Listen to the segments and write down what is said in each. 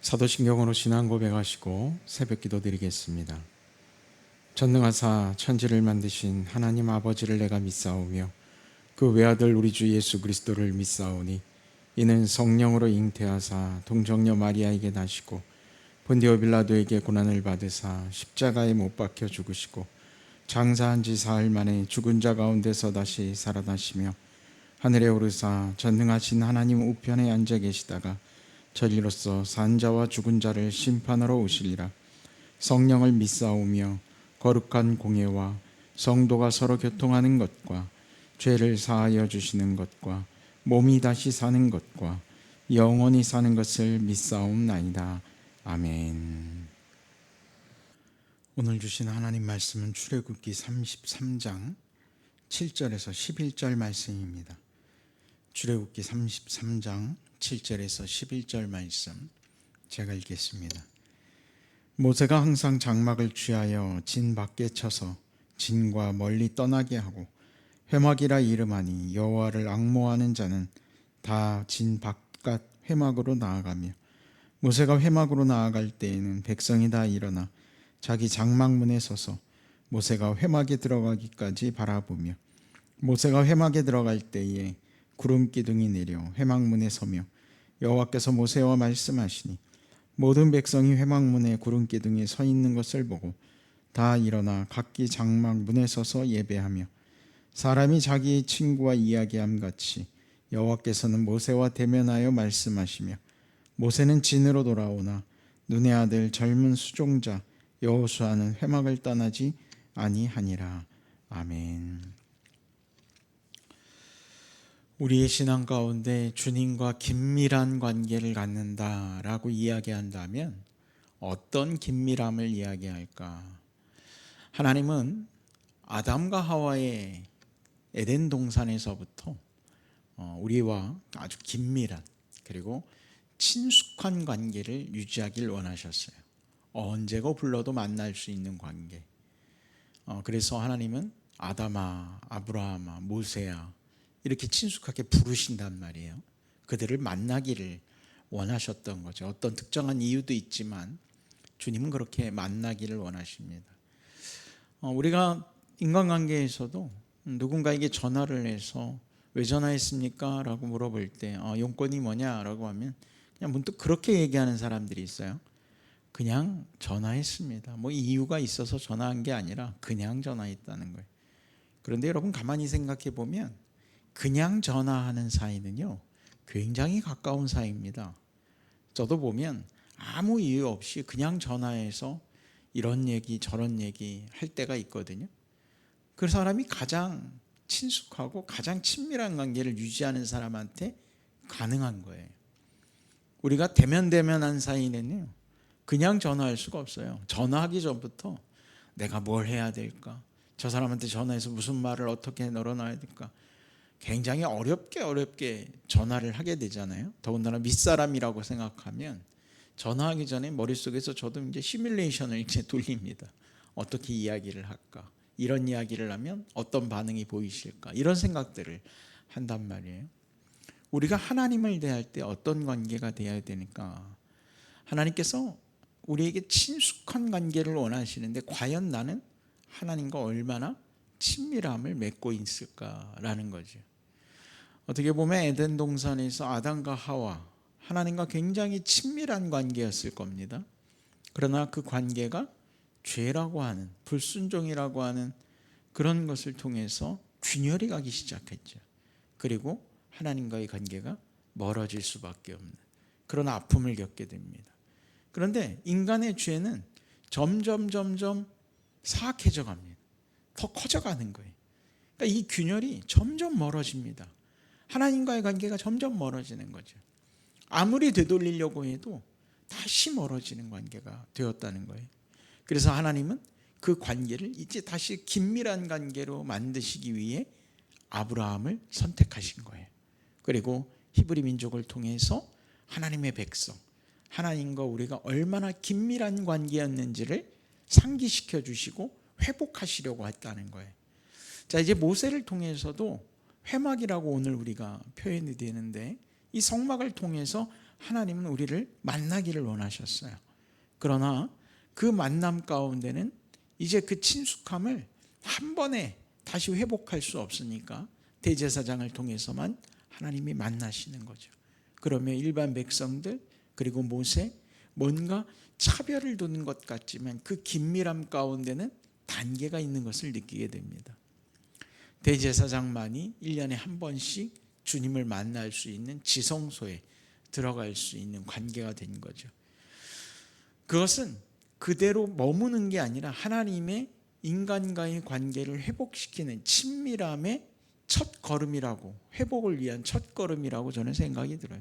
사도신경으로 신앙 고백하시고 새벽기도 드리겠습니다. 전능하사 천지를 만드신 하나님 아버지를 내가 믿사오며 그 외아들 우리 주 예수 그리스도를 믿사오니 이는 성령으로 잉태하사 동정녀 마리아에게 나시고 본디오 빌라도에게 고난을 받으사 십자가에 못 박혀 죽으시고 장사한 지 사흘 만에 죽은 자 가운데서 다시 살아나시며 하늘에 오르사 전능하신 하나님 우편에 앉아 계시다가 저리로서 산자와 죽은 자를 심판하러 오시리라. 성령을 믿사오며 거룩한 공예와 성도가 서로 교통하는 것과 죄를 사하여 주시는 것과 몸이 다시 사는 것과 영원히 사는 것을 믿사옵나이다. 아멘. 오늘 주신 하나님 말씀은 출애굽기 33장 7절에서 11절 말씀입니다. 출애굽기 33장 7절에서 11절 말씀 제가 읽겠습니다. 모세가 항상 장막을 취하여 진 밖에 쳐서 진과 멀리 떠나게 하고 회막이라 이름하니 여호와를 앙모하는 자는 다 진 바깥 회막으로 나아가며 모세가 회막으로 나아갈 때에는 백성이 다 일어나 자기 장막문에 서서 모세가 회막에 들어가기까지 바라보며 모세가 회막에 들어갈 때에 구름 기둥이 내려 회막문에 서며 여호와께서 모세와 말씀하시니 모든 백성이 회막문에 구름 기둥이 서 있는 것을 보고 다 일어나 각기 장막 문에 서서 예배하며 사람이 자기 친구와 이야기함 같이 여호와께서는 모세와 대면하여 말씀하시며 모세는 진으로 돌아오나 눈의 아들 젊은 수종자 여호수아는 회막을 떠나지 아니하니라. 아멘. 우리의 신앙 가운데 주님과 긴밀한 관계를 갖는다라고 이야기한다면 어떤 긴밀함을 이야기할까? 하나님은 아담과 하와의 에덴 동산에서부터 우리와 아주 긴밀한 그리고 친숙한 관계를 유지하길 원하셨어요. 언제고 불러도 만날 수 있는 관계. 그래서 하나님은 아담아, 아브라함아, 모세야 이렇게 친숙하게 부르신단 말이에요. 그들을 만나기를 원하셨던 거죠. 어떤 특정한 이유도 있지만 주님은 그렇게 만나기를 원하십니다. 우리가 인간관계에서도 누군가에게 전화를 해서 왜 전화했습니까? 라고 물어볼 때 용건이 뭐냐? 라고 하면 그냥 문득 그렇게 얘기하는 사람들이 있어요. 그냥 전화했습니다. 뭐 이유가 있어서 전화한 게 아니라 그냥 전화했다는 거예요. 그런데 여러분 가만히 생각해 보면 그냥 전화하는 사이는요 굉장히 가까운 사이입니다. 저도 보면 아무 이유 없이 그냥 전화해서 이런 얘기 저런 얘기 할 때가 있거든요. 그 사람이 가장 친숙하고 가장 친밀한 관계를 유지하는 사람한테 가능한 거예요. 우리가 대면대면한 사이는요 그냥 전화할 수가 없어요. 전화하기 전부터 내가 뭘 해야 될까? 저 사람한테 전화해서 무슨 말을 어떻게 널어놔야 될까? 굉장히 어렵게 전화를 하게 되잖아요. 더군다나 윗사람이라고 생각하면 전화하기 전에 머릿속에서 저도 이제 시뮬레이션을 이제 돌립니다. 어떻게 이야기를 할까? 이런 이야기를 하면 어떤 반응이 보이실까? 이런 생각들을 한단 말이에요. 우리가 하나님을 대할 때 어떤 관계가 되어야 되니까 하나님께서 우리에게 친숙한 관계를 원하시는데 과연 나는 하나님과 얼마나 친밀함을 맺고 있을까라는 거죠. 어떻게 보면 에덴 동산에서 아담과 하와 하나님과 굉장히 친밀한 관계였을 겁니다. 그러나 그 관계가 죄라고 하는 불순종이라고 하는 그런 것을 통해서 균열이 가기 시작했죠. 그리고 하나님과의 관계가 멀어질 수밖에 없는 그런 아픔을 겪게 됩니다. 그런데 인간의 죄는 점점 사악해져 갑니다. 더 커져가는 거예요. 그러니까 이 균열이 점점 멀어집니다. 하나님과의 관계가 점점 멀어지는 거죠. 아무리 되돌리려고 해도 다시 멀어지는 관계가 되었다는 거예요. 그래서 하나님은 그 관계를 이제 다시 긴밀한 관계로 만드시기 위해 아브라함을 선택하신 거예요. 그리고 히브리 민족을 통해서 하나님의 백성, 하나님과 우리가 얼마나 긴밀한 관계였는지를 상기시켜 주시고 회복하시려고 했다는 거예요. 자, 이제 모세를 통해서도 회막이라고 오늘 우리가 표현이 되는데 이 성막을 통해서 하나님은 우리를 만나기를 원하셨어요. 그러나 그 만남 가운데는 이제 그 친숙함을 한 번에 다시 회복할 수 없으니까 대제사장을 통해서만 하나님이 만나시는 거죠. 그러면 일반 백성들 그리고 모세 뭔가 차별을 두는 것 같지만 그 긴밀함 가운데는 단계가 있는 것을 느끼게 됩니다. 대제사장만이 1년에 한 번씩 주님을 만날 수 있는 지성소에 들어갈 수 있는 관계가 된 거죠. 그것은 그대로 머무는 게 아니라 하나님의 인간과의 관계를 회복시키는 친밀함의 첫 걸음이라고, 회복을 위한 첫 걸음이라고 저는 생각이 들어요.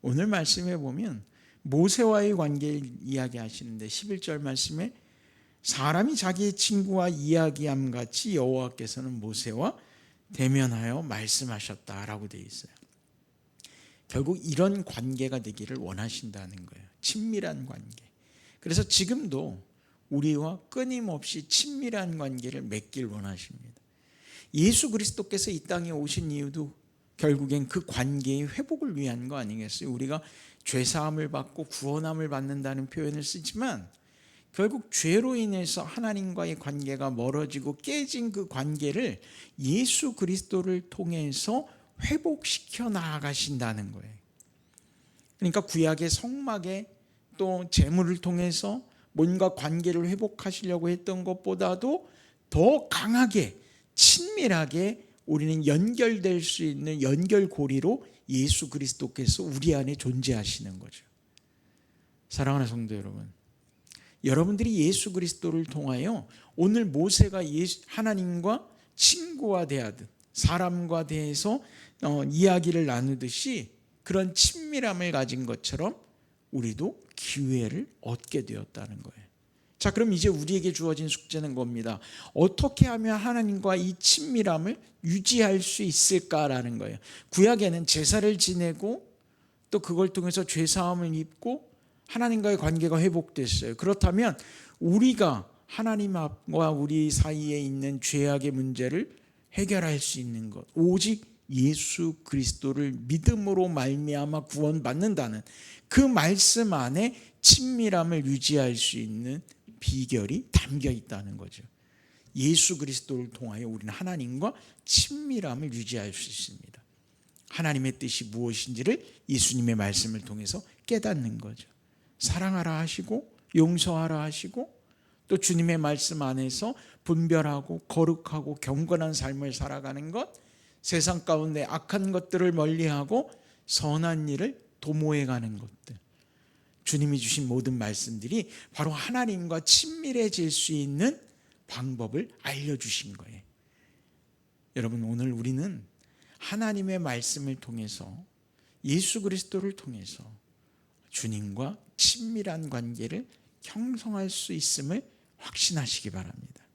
오늘 말씀에 보면 모세와의 관계를 이야기하시는데 11절 말씀에 사람이 자기의 친구와 이야기함 같이 여호와께서는 모세와 대면하여 말씀하셨다라고 되어 있어요. 결국 이런 관계가 되기를 원하신다는 거예요. 친밀한 관계. 그래서 지금도 우리와 끊임없이 친밀한 관계를 맺길 원하십니다. 예수 그리스도께서 이 땅에 오신 이유도 결국엔 그 관계의 회복을 위한 거 아니겠어요? 우리가 죄사함을 받고 구원함을 받는다는 표현을 쓰지만 결국 죄로 인해서 하나님과의 관계가 멀어지고 깨진 그 관계를 예수 그리스도를 통해서 회복시켜 나아가신다는 거예요. 그러니까 구약의 성막에 또 제물을 통해서 뭔가 관계를 회복하시려고 했던 것보다도 더 강하게 친밀하게 우리는 연결될 수 있는 연결고리로 예수 그리스도께서 우리 안에 존재하시는 거죠. 사랑하는 성도 여러분, 여러분들이 예수 그리스도를 통하여 오늘 모세가 하나님과 친구와 대하듯 사람과 대해서 이야기를 나누듯이 그런 친밀함을 가진 것처럼 우리도 기회를 얻게 되었다는 거예요. 자, 그럼 이제 우리에게 주어진 숙제는 겁니다. 어떻게 하면 하나님과 이 친밀함을 유지할 수 있을까라는 거예요. 구약에는 제사를 지내고 또 그걸 통해서 죄사함을 입고 하나님과의 관계가 회복됐어요. 그렇다면 우리가 하나님과 우리 사이에 있는 죄악의 문제를 해결할 수 있는 것, 오직 예수 그리스도를 믿음으로 말미암아 구원받는다는 그 말씀 안에 친밀함을 유지할 수 있는 비결이 담겨 있다는 거죠. 예수 그리스도를 통하여 우리는 하나님과 친밀함을 유지할 수 있습니다. 하나님의 뜻이 무엇인지를 예수님의 말씀을 통해서 깨닫는 거죠. 사랑하라 하시고 용서하라 하시고 또 주님의 말씀 안에서 분별하고 거룩하고 경건한 삶을 살아가는 것, 세상 가운데 악한 것들을 멀리하고 선한 일을 도모해가는 것들, 주님이 주신 모든 말씀들이 바로 하나님과 친밀해질 수 있는 방법을 알려주신 거예요. 여러분, 오늘 우리는 하나님의 말씀을 통해서 예수 그리스도를 통해서 주님과 친밀한 관계를 형성할 수 있음을 확신하시기 바랍니다.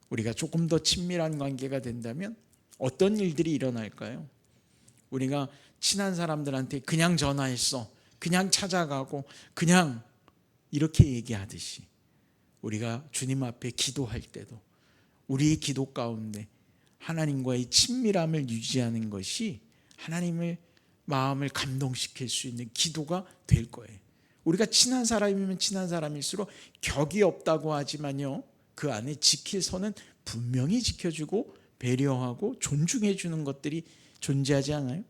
우리가 조금 더 친밀한 관계가 된다면 어떤 일들이 일어날까요? 우리가 친한 사람들한테 그냥 전화했어, 그냥 찾아가고 그냥 이렇게 얘기하듯이 우리가 주님 앞에 기도할 때도 우리의 기도 가운데 하나님과의 친밀함을 유지하는 것이 하나님의 마음을 감동시킬 수 있는 기도가 될 거예요. 우리가 친한 사람이면 친한 사람일수록 격이 없다고 하지만요, 그 안에 지킬 선은 분명히 지켜주고 배려하고 존중해 주는 것들이 존재하지 않아요?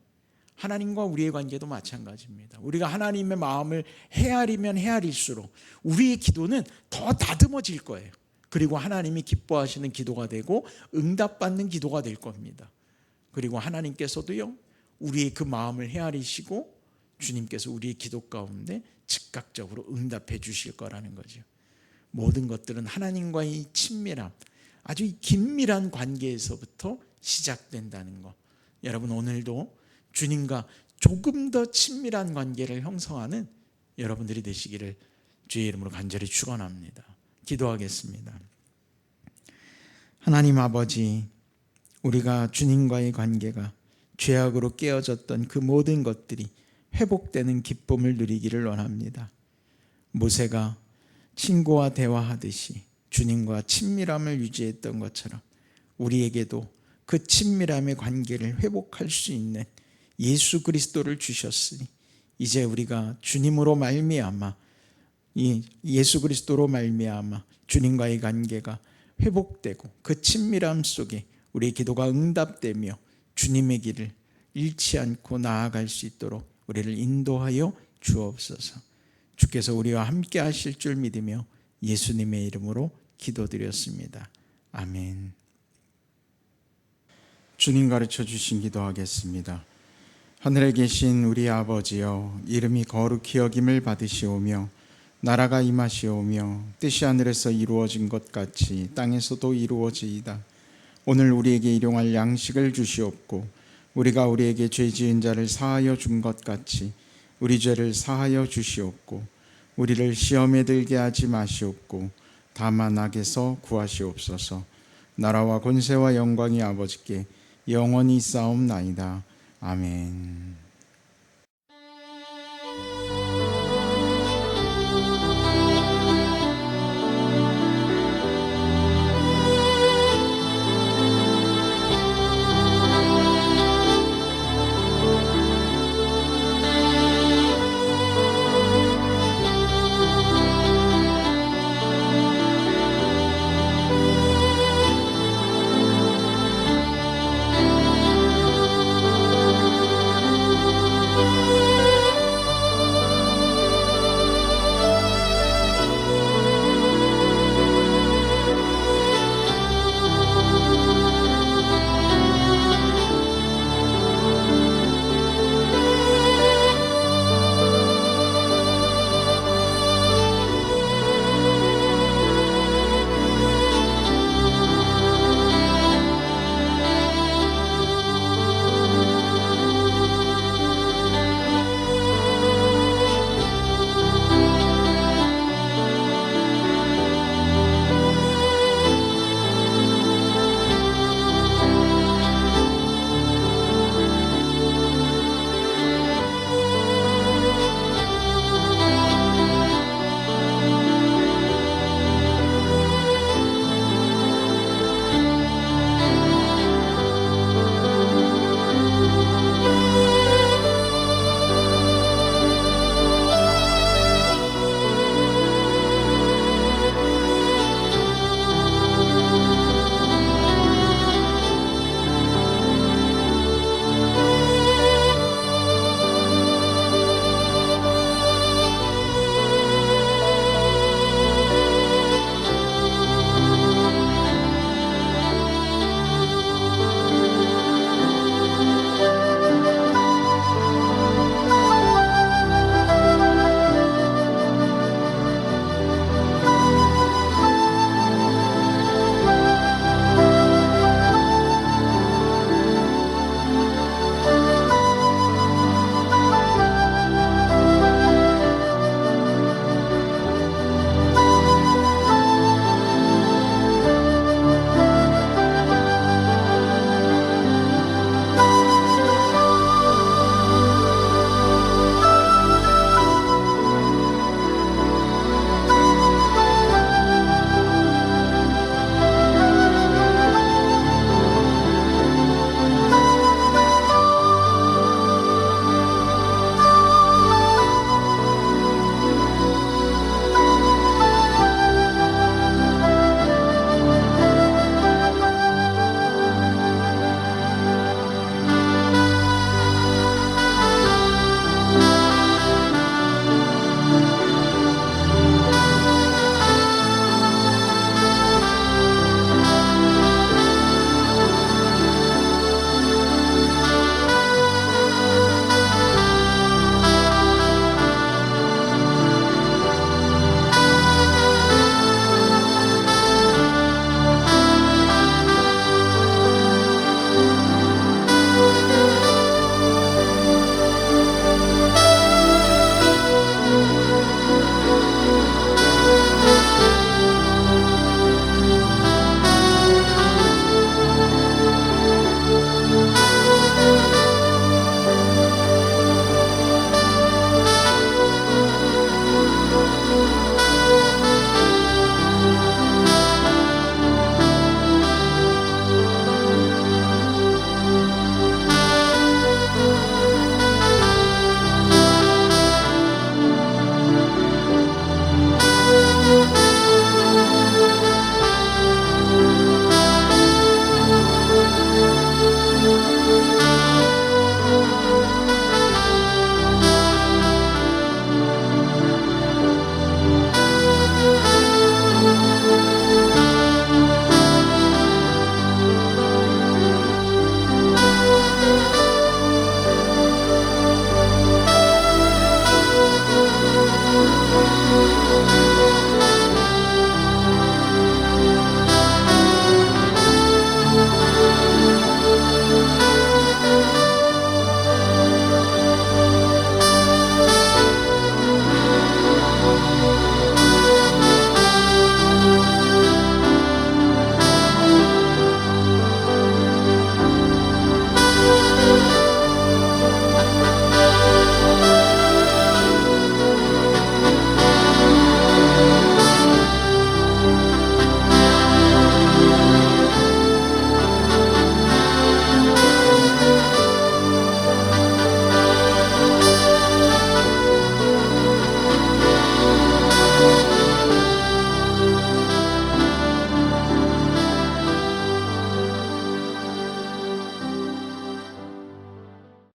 하나님과 우리의 관계도 마찬가지입니다. 우리가 하나님의 마음을 헤아리면 헤아릴수록 우리의 기도는 더 다듬어질 거예요. 그리고 하나님이 기뻐하시는 기도가 되고 응답받는 기도가 될 겁니다. 그리고 하나님께서도요, 우리의 그 마음을 헤아리시고 주님께서 우리의 기도 가운데 즉각적으로 응답해 주실 거라는 거죠. 모든 것들은 하나님과의 친밀함, 아주 긴밀한 관계에서부터 시작된다는 것. 여러분, 오늘도 주님과 조금 더 친밀한 관계를 형성하는 여러분들이 되시기를 주의 이름으로 간절히 축원합니다. 기도하겠습니다. 하나님 아버지, 우리가 주님과의 관계가 죄악으로 깨어졌던 그 모든 것들이 회복되는 기쁨을 누리기를 원합니다. 모세가 친구와 대화하듯이 주님과 친밀함을 유지했던 것처럼 우리에게도 그 친밀함의 관계를 회복할 수 있는 예수 그리스도를 주셨으니 이제 우리가 주님으로 말미암아, 이 예수 그리스도로 말미암아 주님과의 관계가 회복되고 그 친밀함 속에 우리의 기도가 응답되며 주님의 길을 잃지 않고 나아갈 수 있도록 우리를 인도하여 주옵소서. 주께서 우리와 함께 하실 줄 믿으며 예수님의 이름으로 기도드렸습니다. 아멘. 주님 가르쳐 주신 기도하겠습니다. 하늘에 계신 우리 아버지여, 이름이 거룩히 여김을 받으시오며 나라가 임하시오며 뜻이 하늘에서 이루어진 것 같이 땅에서도 이루어지이다. 오늘 우리에게 일용할 양식을 주시옵고 우리가 우리에게 죄 지은 자를 사하여 준 것 같이 우리 죄를 사하여 주시옵고 우리를 시험에 들게 하지 마시옵고 다만 악에서 구하시옵소서. 나라와 권세와 영광이 아버지께 영원히 있사옵나이다. 아멘.